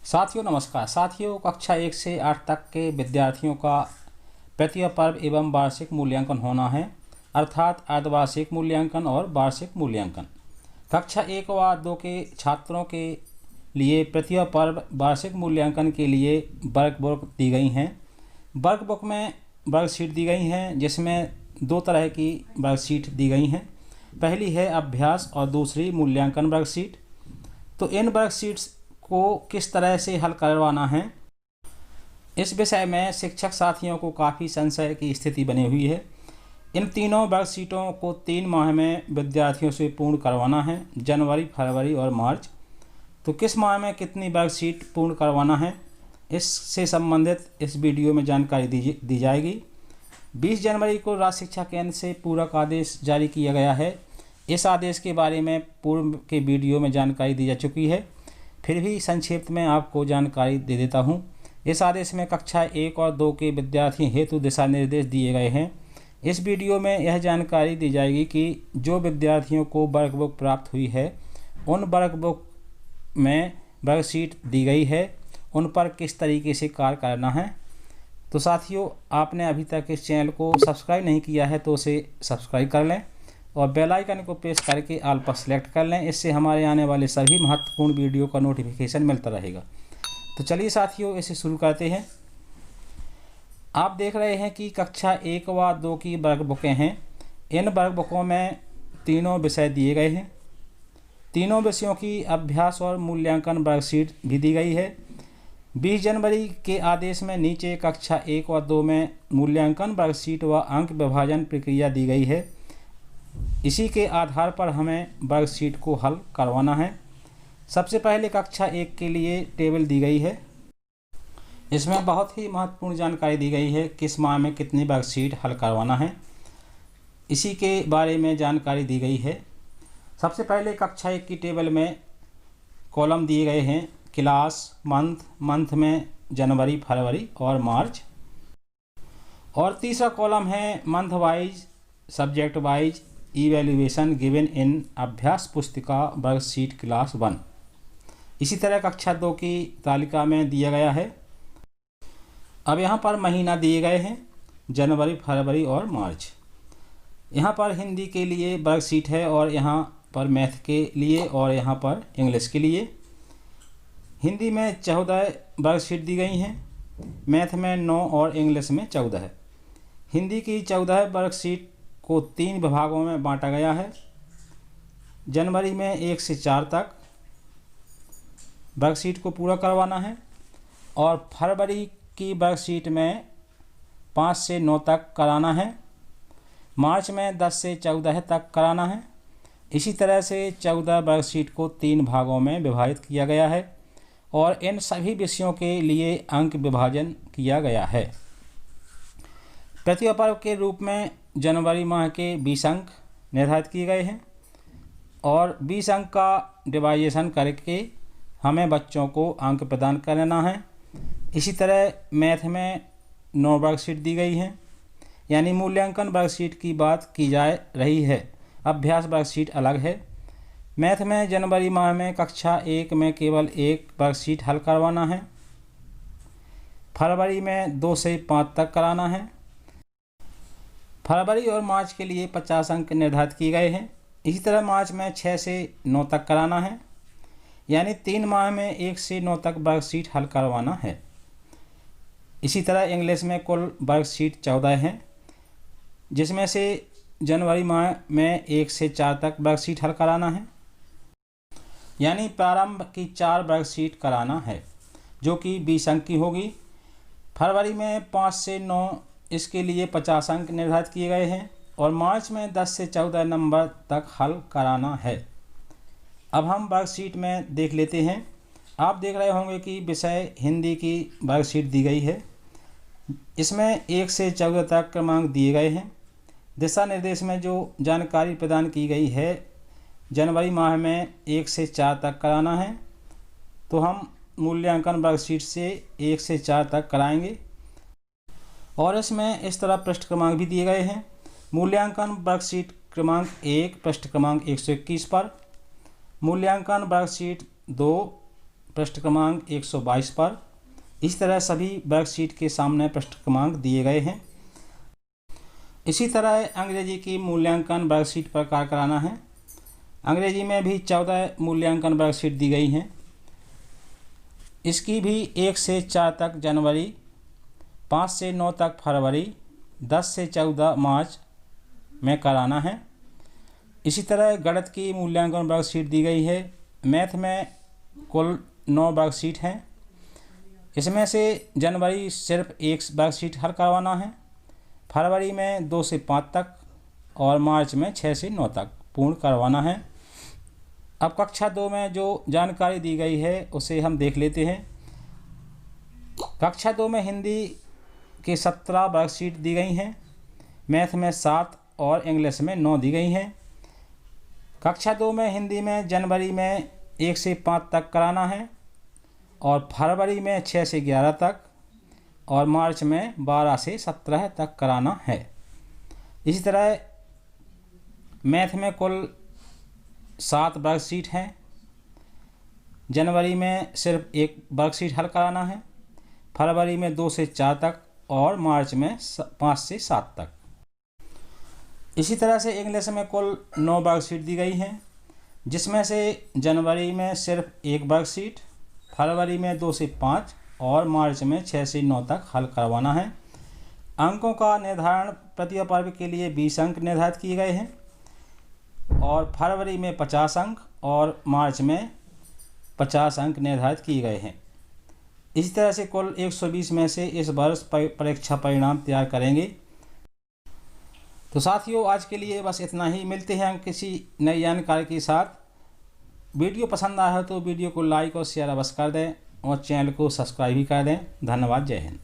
साथियों नमस्कार। साथियों, कक्षा 1 से 8 तक के विद्यार्थियों का प्रत्येक पर्व एवं वार्षिक मूल्यांकन होना है, अर्थात अर्धवार्षिक मूल्यांकन और वार्षिक मूल्यांकन। कक्षा 1 व 2 के छात्रों के लिए प्रत्येक पर्व वार्षिक मूल्यांकन के लिए वर्कबुक दी गई हैं। वर्कबुक में वर्कशीट दी गई हैं, जिसमें 2 तरह की वर्कशीट दी गई हैं। पहली है अभ्यास और दूसरी मूल्यांकन वर्कशीट। तो इन वर्कशीट्स को किस तरह से हल करवाना है, इस विषय में शिक्षक साथियों को काफ़ी संशय की स्थिति बनी हुई है। इन तीनों वर्कशीटों को 3 माह में विद्यार्थियों से पूर्ण करवाना है, जनवरी, फरवरी और मार्च। तो किस माह में कितनी वर्कशीट पूर्ण करवाना है, इससे संबंधित इस वीडियो में जानकारी दी जाएगी। 20 जनवरी को राज्य शिक्षा केंद्र से पूरक आदेश जारी किया गया है। इस आदेश के बारे में पूर्व के वीडियो में जानकारी दी जा चुकी है, फिर भी संक्षिप्त में आपको जानकारी दे देता हूं। इस आदेश में कक्षा 1 और 2 के विद्यार्थियों हेतु दिशा निर्देश दिए गए हैं। इस वीडियो में यह जानकारी दी जाएगी कि जो विद्यार्थियों को वर्कबुक प्राप्त हुई है, उन वर्कबुक में वर्कशीट दी गई है, उन पर किस तरीके से कार्य करना है। तो साथियों, आपने अभी तक इस चैनल को सब्सक्राइब नहीं किया है तो उसे सब्सक्राइब कर लें और बेल आइकन को प्रेस करके ऑल पर सेलेक्ट कर लें। इससे हमारे आने वाले सभी महत्वपूर्ण वीडियो का नोटिफिकेशन मिलता रहेगा। तो चलिए साथियों, इसे शुरू करते हैं। आप देख रहे हैं कि कक्षा 1 व 2 की वर्कबुकें हैं। इन वर्कबुकों में तीनों विषय दिए गए हैं। तीनों विषयों की अभ्यास और मूल्यांकन वर्कशीट भी दी गई है। 20 जनवरी के आदेश में नीचे कक्षा 1 व 2 में मूल्यांकन वर्कशीट व अंक विभाजन प्रक्रिया दी गई है। इसी के आधार पर हमें वर्कशीट को हल करवाना है। सबसे पहले कक्षा 1 के लिए टेबल दी गई है। इसमें बहुत ही महत्वपूर्ण जानकारी दी गई है, किस माह में कितनी वर्कशीट हल करवाना है, इसी के बारे में जानकारी दी गई है। सबसे पहले कक्षा 1 की टेबल में कॉलम दिए गए हैं, क्लास, मंथ में जनवरी, फरवरी और मार्च। और तीसरा कॉलम है month wise, subject wise evaluation given in अभ्यास पुस्तिका वर्कशीट क्लास 1। इसी तरह कक्षा 2 की तालिका में दिया गया है। अब यहाँ पर महीना दिए गए हैं, जनवरी, फरवरी और मार्च। यहाँ पर हिंदी के लिए वर्कशीट है और यहाँ पर मैथ के लिए और यहाँ पर इंग्लिश के लिए। हिंदी में 14 वर्कशीट दी गई हैं, मैथ में 9 और इंग्लिश में 14 है। हिंदी की 14 वर्कशीट को 3 विभागों में बांटा गया है। जनवरी में 1 से 4 तक वर्कशीट को पूरा करवाना है और फरवरी की वर्कशीट में 5 से 9 तक कराना है। मार्च में 10 से 14 तक कराना है। इसी तरह से 14 वर्कशीट को 3 भागों में विभाजित किया गया है और इन सभी विषयों के लिए अंक विभाजन किया गया है। प्रत्येक पर्व के रूप में जनवरी माह के 20 अंक निर्धारित किए गए हैं और 20 अंक का डिवाइजेशन करके हमें बच्चों को अंक प्रदान करना है। इसी तरह मैथ में 9 वर्कशीट दी गई हैं, यानी मूल्यांकन वर्कशीट की बात की जा रही है, अभ्यास वर्कशीट अलग है। मैथ में जनवरी माह में कक्षा 1 में केवल 1 वर्कशीट हल करवाना है। फरवरी में 2 से 5 तक कराना है। फरवरी और मार्च के लिए 50 अंक निर्धारित किए गए हैं। इसी तरह मार्च में 6 से 9 तक कराना है, यानी 3 माह में 1 से 9 तक वर्कशीट हल करवाना है। इसी तरह इंग्लिश में कुल वर्कशीट 14 हैं, जिसमें से जनवरी माह में 1 से 4 तक वर्कशीट हल कराना है, यानी प्रारंभ की 4 वर्कशीट कराना है, जो कि 20 अंक की होगी। फरवरी में 5 से 9, इसके लिए 50 अंक निर्धारित किए गए हैं और मार्च में 10 से 14 नंबर तक हल कराना है। अब हम वर्कशीट में देख लेते हैं। आप देख रहे होंगे कि विषय हिंदी की वर्कशीट दी गई है। इसमें 1 से 14 तक क्रमांक दिए गए हैं। दिशा निर्देश में जो जानकारी प्रदान की गई है, जनवरी माह में 1 से 4 तक कराना है, तो हम मूल्यांकन वर्कशीट से 1 से 4 तक कराएंगे। और इसमें इस तरह पृष्ठ क्रमांक भी दिए गए हैं। मूल्यांकन वर्कशीट क्रमांक 1 पृष्ठ क्रमांक 121 पर, मूल्यांकन वर्कशीट 2 पृष्ठ क्रमांक 122 पर। इस तरह सभी वर्कशीट के सामने पृष्ठ क्रमांक दिए गए हैं। इसी तरह अंग्रेजी की मूल्यांकन वर्कशीट पर कार्य कराना है। अंग्रेजी में भी 14 मूल्यांकन वर्कशीट दी गई हैं। इसकी भी 1 से 4 तक जनवरी, 5 से 9 तक फरवरी, 10 से 14 मार्च में कराना है। इसी तरह गणित की मूल्यांकन वर्कशीट दी गई है। मैथ में कुल 9 वर्कशीट हैं। इसमें से जनवरी सिर्फ 1 वर्कशीट हल करवाना है, फरवरी में 2 से 5 तक और मार्च में 6 से 9 तक पूर्ण करवाना है। अब कक्षा 2 में जो जानकारी दी गई है उसे हम देख लेते हैं। कक्षा 2 में हिंदी के 17 वर्कशीट दी गई हैं, मैथ में 7 और इंग्लिश में 9 दी गई हैं। कक्षा 2 में हिंदी में जनवरी में 1 से 5 तक कराना है और फरवरी में 6 से 11 तक और मार्च में 12 से 17 तक कराना है। इसी तरह मैथ में कुल 7 वर्कशीट हैं। जनवरी में सिर्फ 1 वर्कशीट हल कराना है, फरवरी में 2 से 4 तक और मार्च में 5 से 7 तक। इसी तरह से इंग्लिश में कुल 9 वर्कशीट दी गई हैं, जिसमें से जनवरी में सिर्फ 1 वर्कशीट, फरवरी में 2 से 5 और मार्च में 6 से 9 तक हल करवाना है। अंकों का निर्धारण प्रतिभा पर्व के लिए 20 अंक निर्धारित किए गए हैं और फरवरी में 50 अंक और मार्च में 50 अंक निर्धारित किए गए हैं। इसी तरह से कुल 120 में से इस वर्ष परीक्षा परिणाम तैयार करेंगे। तो साथियों, आज के लिए बस इतना ही। मिलते हैं किसी नई जानकारी के साथ। वीडियो पसंद आया हो तो वीडियो को लाइक और शेयर अवश्य कर दें और चैनल को सब्सक्राइब भी कर दें। धन्यवाद। जय हिंद।